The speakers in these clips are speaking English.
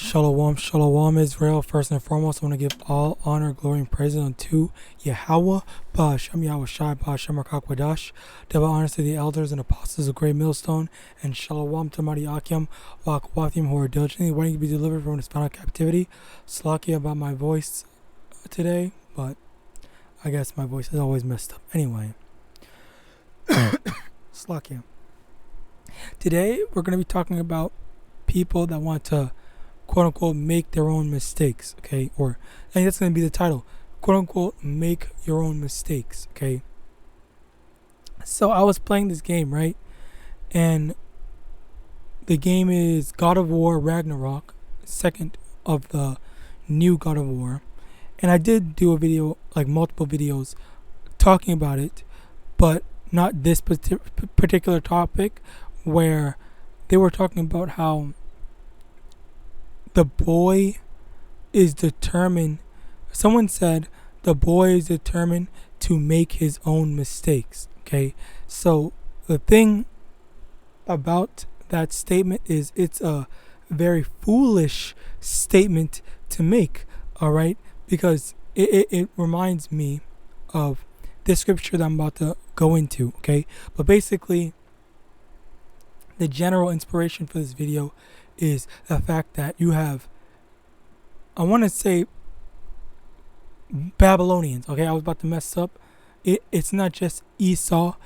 Shalom, shalom, Israel. First and foremost, I want to give all honor, glory, and praise unto YAHAWAH, YAHAWASHI, YAHAWASHI, double honors to the elders and apostles of Great Millstone, and shalom to YAHAWAH who are diligently waiting to be delivered from this final captivity. Slacky about my voice today, but I guess my voice is always messed up. Anyway, Slacky. Today, we're going to be talking about people that want to quote unquote make their own mistakes, okay? Or I think that's going to be the title, quote unquote make your own mistakes, okay? So I was playing this game, right? And the game is God of War Ragnarok, second of the new God of War. And I did do a video, like multiple videos talking about it, but not this particular topic, where they were talking about how the boy is determined. Someone said the boy is determined to make his own mistakes. Okay, so the thing about that statement is it's a very foolish statement to make. All right, because it reminds me of this scripture that I'm about to go into. Okay, but basically, the general inspiration for this video is the fact that you have, I want to say, Babylonians. Okay, I was about to mess up. It's not just Esau.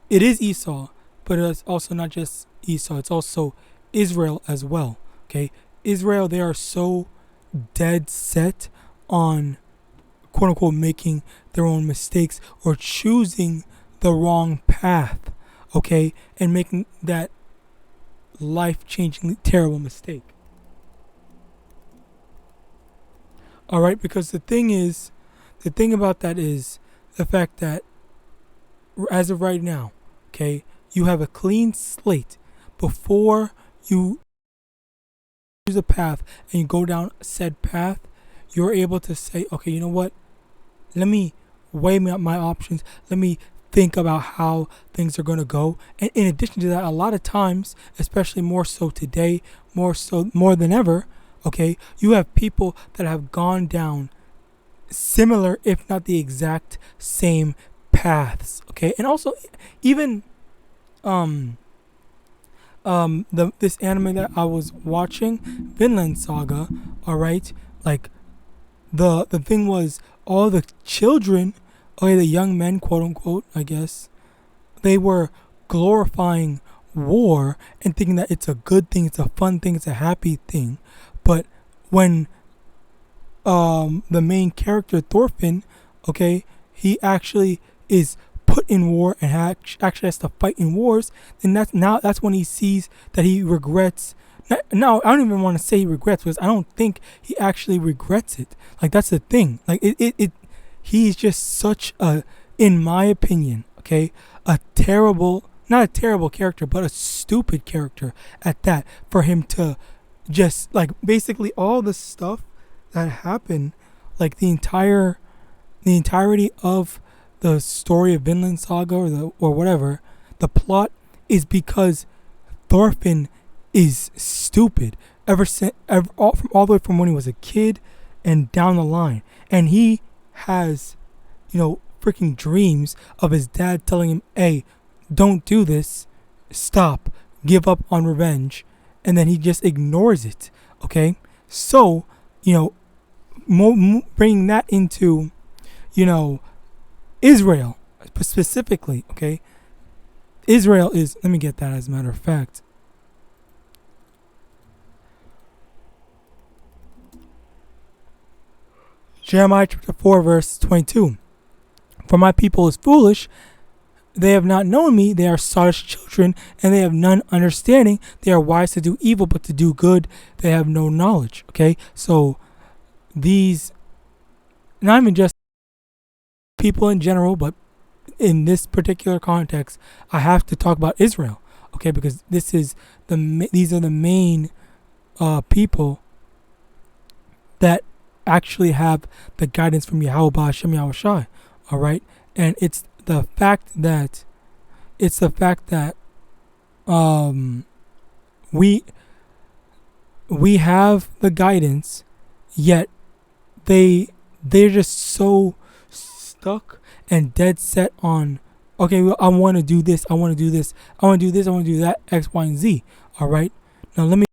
It is Esau, but it's also not just Esau. It's also Israel as well. Okay, Israel, they are so dead set on quote unquote making their own mistakes or choosing the wrong path. Okay, and making that life-changingly terrible mistake. All right, because the thing about that is the fact that as of right now, okay, you have a clean slate. Before you choose a path and you go down said path, you're able to say, okay, you know what? Let me weigh my options. Let me think about how things are going to go. And in addition to that, a lot of times, especially more so today, more than ever, okay, you have people that have gone down similar, if not the exact same paths. Okay, and also even this anime that I was watching, Vinland Saga, all right, like the thing was all the children, okay, the young men, quote unquote, I guess, they were glorifying war and thinking that it's a good thing, it's a fun thing, it's a happy thing. But when the main character Thorfinn, okay, he actually is put in war and actually has to fight in wars, then that's when he sees that he regrets. No, I don't even want to say he regrets, because I don't think he actually regrets it. Like, that's the thing. Like, he's just such a, in my opinion, okay, not a terrible character, but a stupid character at that, for him to just, like, basically all the stuff that happened, like the entirety of the story of Vinland Saga or whatever, the plot is because Thorfinn is stupid from all the way from when he was a kid and down the line. And he has, freaking dreams of his dad telling him, hey, don't do this, stop, give up on revenge, and then he just ignores it. Okay, so bringing that into Israel specifically. Okay, Israel is, let me get that as a matter of fact, Jeremiah chapter 4 verse 22. For my people is foolish, they have not known me, they are sottish children, and they have none understanding. They are wise to do evil, but to do good they have no knowledge. Okay, so these, not even just people in general, but in this particular context, I have to talk about Israel. Okay, because these are the main people that actually have the guidance from YAHAWASHI. All right, and it's the fact that we have the guidance, yet they're just so stuck and dead set on, okay, well, I want to do this, I want to do this, I want to do this, I want to do that, X, Y, and Z. All right. Now let me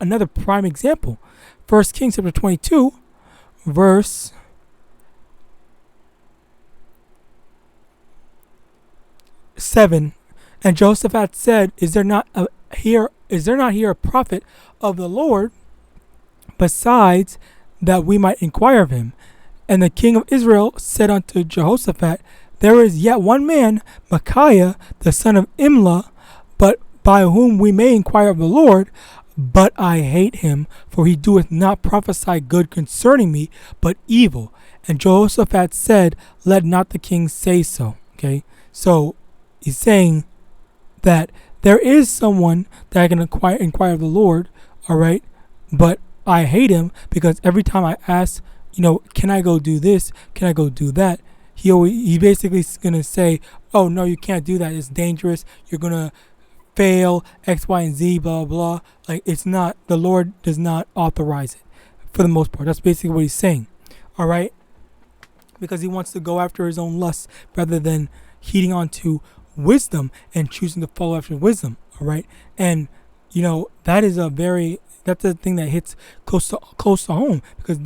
another prime example. 1 Kings chapter 22, verse 7. And Jehoshaphat said, Is there not here a prophet of the Lord besides that we might inquire of him? And the king of Israel said unto Jehoshaphat, There is yet one man, Micaiah, the son of Imlah, but by whom we may inquire of the Lord. But I hate him, for he doeth not prophesy good concerning me, but evil. And Jehoshaphat said, Let not the king say so. Okay, so he's saying that there is someone that I can inquire of the Lord, all right, but I hate him because every time I ask, can I go do this? Can I go do that? He basically is going to say, oh, no, you can't do that. It's dangerous. You're going to fail, X, Y, and Z, blah, blah. Like, it's not, the Lord does not authorize it for the most part. That's basically what he's saying, all right? Because he wants to go after his own lusts rather than heeding on to wisdom and choosing to follow after wisdom, all right? And that's a thing that hits close to home, because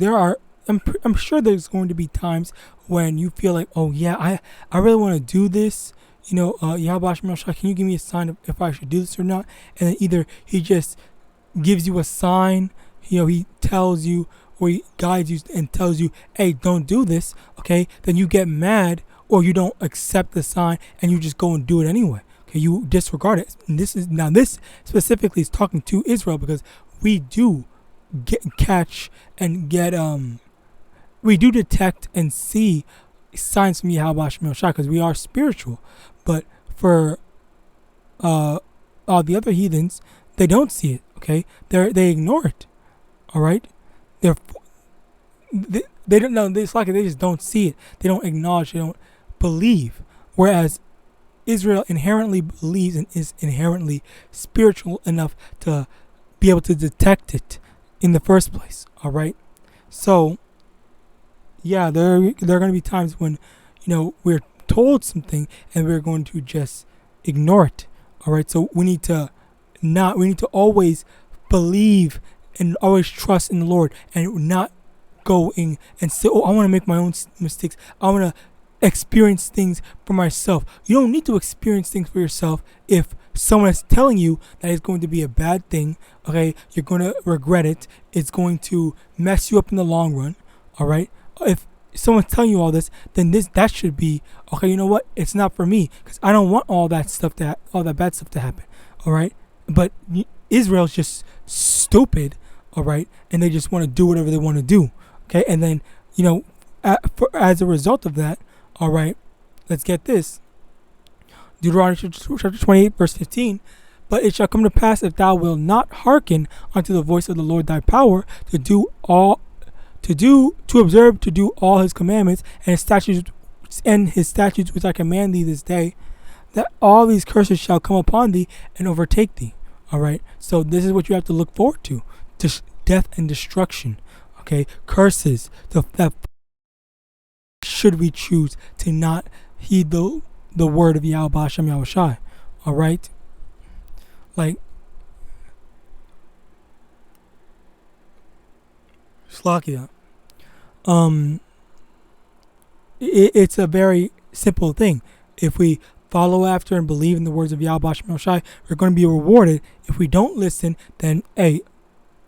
I'm sure there's going to be times when you feel like, oh yeah, I really want to do this, YAHAWASHI, can you give me a sign if I should do this or not? And then either he just gives you a sign, he tells you, or he guides you and tells you, hey, don't do this, okay? Then you get mad, or you don't accept the sign and you just go and do it anyway. Okay, you disregard it. And this specifically is talking to Israel, because we do we do detect and see signs from YAHAWASHI, because we are spiritual. But for all the other heathens, they don't see it. Okay, they ignore it. All right, they don't know. It's like they just don't see it. They don't acknowledge. They don't believe. Whereas Israel inherently believes and is inherently spiritual enough to be able to detect it in the first place. All right, so yeah, there are going to be times when we're told something and we're going to just ignore it. All right, so we need to always believe and always trust in the Lord, and not going and say, oh, I want to make my own mistakes. I want to experience things for myself. You don't need to experience things for yourself if someone is telling you that it's going to be a bad thing. Okay, you're going to regret it. It's going to mess you up in the long run. All right, if someone's telling you all this, then that should be okay. You know what? It's not for me, because I don't want all that bad stuff to happen. All right, but Israel's just stupid. All right, and they just want to do whatever they want to do. Okay, and then as a result of that, all right, let's get this. Deuteronomy chapter 28, verse 15. But it shall come to pass, if thou wilt not hearken unto the voice of the Lord thy power, to observe to do all his commandments and his statutes which I command thee this day, that all these curses shall come upon thee and overtake thee. All right, so this is what you have to look forward to death and destruction. Okay, curses. That should we choose to not heed the word of YAHAWASHI. All right, like Slakia. It's a very simple thing. If we follow after and believe in the words of YAHAWASHI, we're going to be rewarded. If we don't listen, then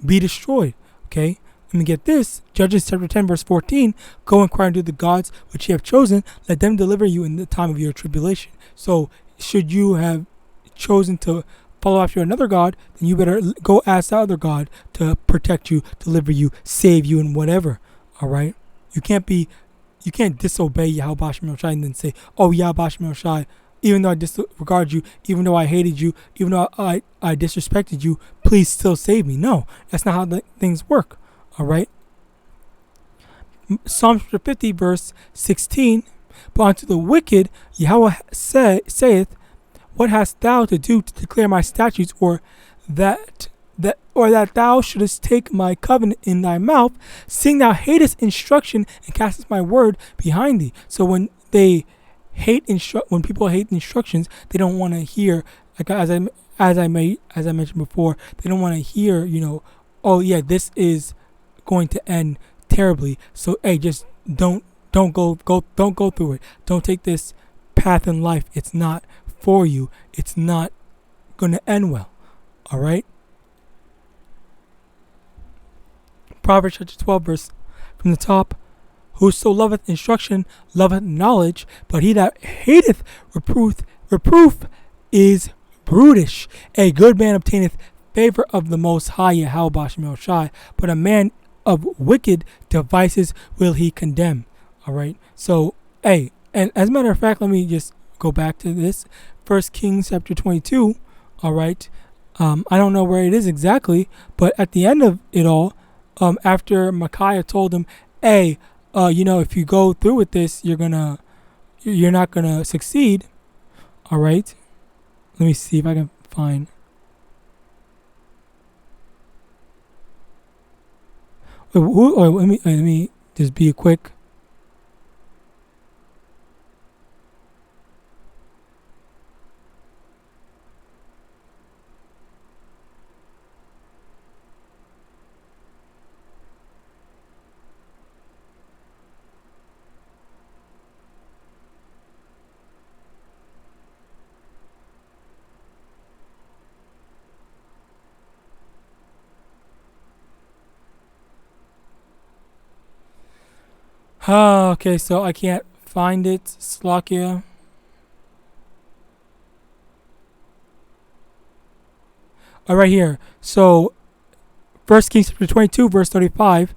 be destroyed. Okay, let me get this. Judges chapter 10, verse 14. Go inquire unto the gods which ye have chosen, let them deliver you in the time of your tribulation. So should you have chosen to follow after another god, then you better go ask that other god to protect you, deliver you, save you, and whatever. All right, you can't disobey YAHAWASHI and then say, oh, YAHAWASHI, even though I disregard you, even though I hated you, even though I disrespected you, please still save me. No, that's not how things work. All right. Psalm 50, verse 16. But unto the wicked Yahweh saith, what hast thou to do to declare my statutes, or that that thou shouldest take my covenant in thy mouth, seeing thou hatest instruction and castest my word behind thee. So when when people hate instructions, they don't want to hear. Like as I mentioned before, they don't want to hear. Oh yeah, this is going to end terribly. So hey, just don't go through it. Don't take this path in life. It's not for you. It's not going to end well. All right. Proverbs chapter 12 verse from the top. Whoso loveth instruction loveth knowledge, but he that hateth reproof is brutish. A good man obtaineth favor of the Most High, YAHAWASHI, but a man of wicked devices will he condemn. All right. So, hey, and as a matter of fact, let me just go back to this. 1 Kings chapter 22. All right. I don't know where it is exactly, but at the end of it all, after Micaiah told him, hey, if you go through with this, you're not gonna succeed. All right. Let me see if I can find. Let me just be quick. Okay, so I can't find it. Slovakia. Right here. So, 1 Kings chapter 22, verse 35.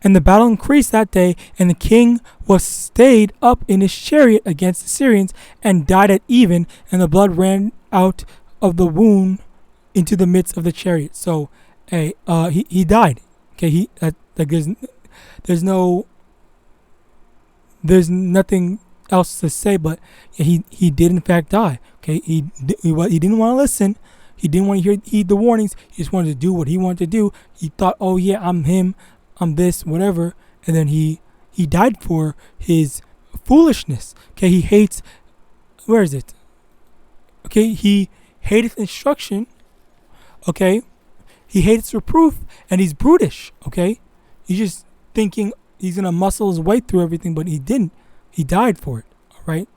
And the battle increased that day, and the king was stayed up in his chariot against the Syrians, and died at even, and the blood ran out of the wound into the midst of the chariot. So, he died. Okay, there's nothing else to say, but he did in fact die. Okay, he didn't want to listen. He didn't want to heed the warnings. He just wanted to do what he wanted to do. He thought, oh yeah, I'm him, I'm this, whatever. And then he died for his foolishness. Okay, he hates. Where is it? Okay, he hated instruction. Okay, he hates reproof, and he's brutish. Okay, he's just thinking he's gonna muscle his way through everything, but he didn't. He died for it. All right.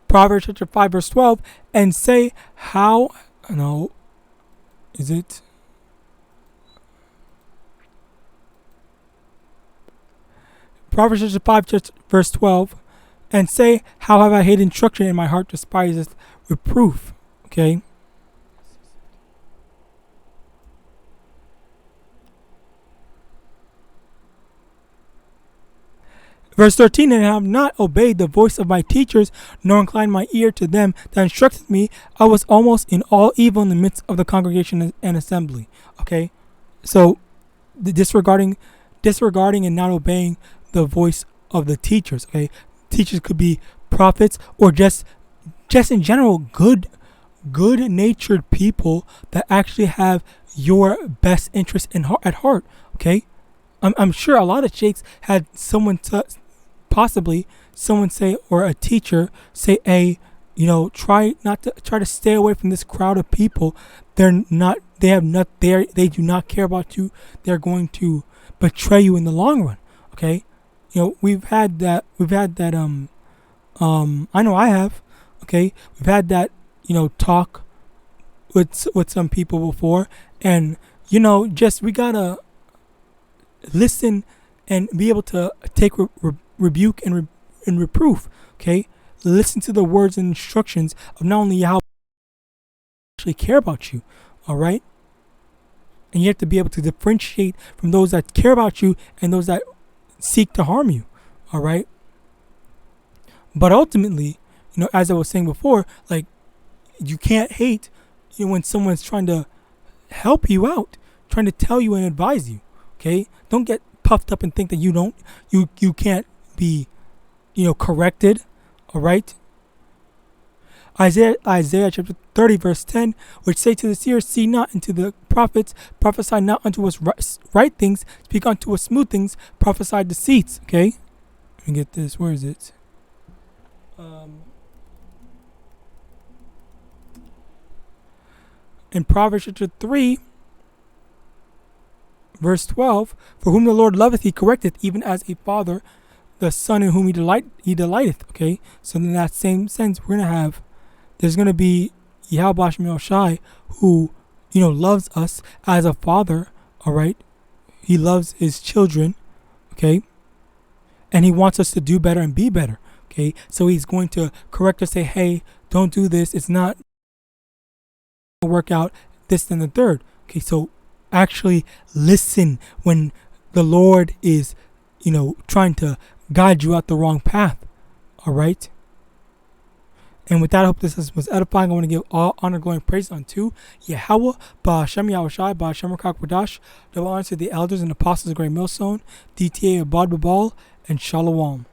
Proverbs chapter 5 verse 12, and say how. No, is it? Proverbs chapter 5 verse 12, and say how have I hated instruction, and my heart despiseth reproof. Okay. Verse 13, and I have not obeyed the voice of my teachers, nor inclined my ear to them that instructed me. I was almost in all evil in the midst of the congregation and assembly. Okay, so disregarding and not obeying the voice of the teachers. Okay, teachers could be prophets or just in general good-natured people that actually have your best interest at heart. Okay, I'm sure a lot of sheikhs had possibly someone say, or a teacher say, hey, try to stay away from this crowd of people. They do not care about you. They're going to betray you in the long run. Okay. We've had that, I know I have. Okay. We've had that, talk with some people before, and, we gotta listen and be able to take rebuke and reproof. Okay, listen to the words and instructions of not only Yahweh actually care about you. All right, and you have to be able to differentiate from those that care about you and those that seek to harm you. All right, but ultimately, as I was saying before, like, you can't hate when someone's trying to help you out, trying to tell you and advise you. Okay, don't get puffed up and think that you can't be corrected. All right. Isaiah chapter 30 verse 10, which say to the seers, see not, and to the prophets, prophesy not unto us right things, speak unto us smooth things, prophesy deceits. Okay, let me get this. Where is it? In Proverbs chapter 3 verse 12, for whom the Lord loveth he correcteth, even as a father the son in whom he delighteth. Okay, so in that same sense, there's gonna be YAHAWASHI, who loves us as a father. All right, he loves his children. Okay, and he wants us to do better and be better. Okay, so he's going to correct us, say, hey, don't do this, it's not work out, this and the third. Okay, so actually listen when the Lord is trying to guide you out the wrong path. All right, and with that, I hope this was edifying. I want to give all honor, glory, and praise unto Yahweh, Ba'Hashem Yahawashi, Ba'Hashem Rakakbadash. Double honor to the elders and apostles of Great Millstone, DTA Abad Babal, and Shalom.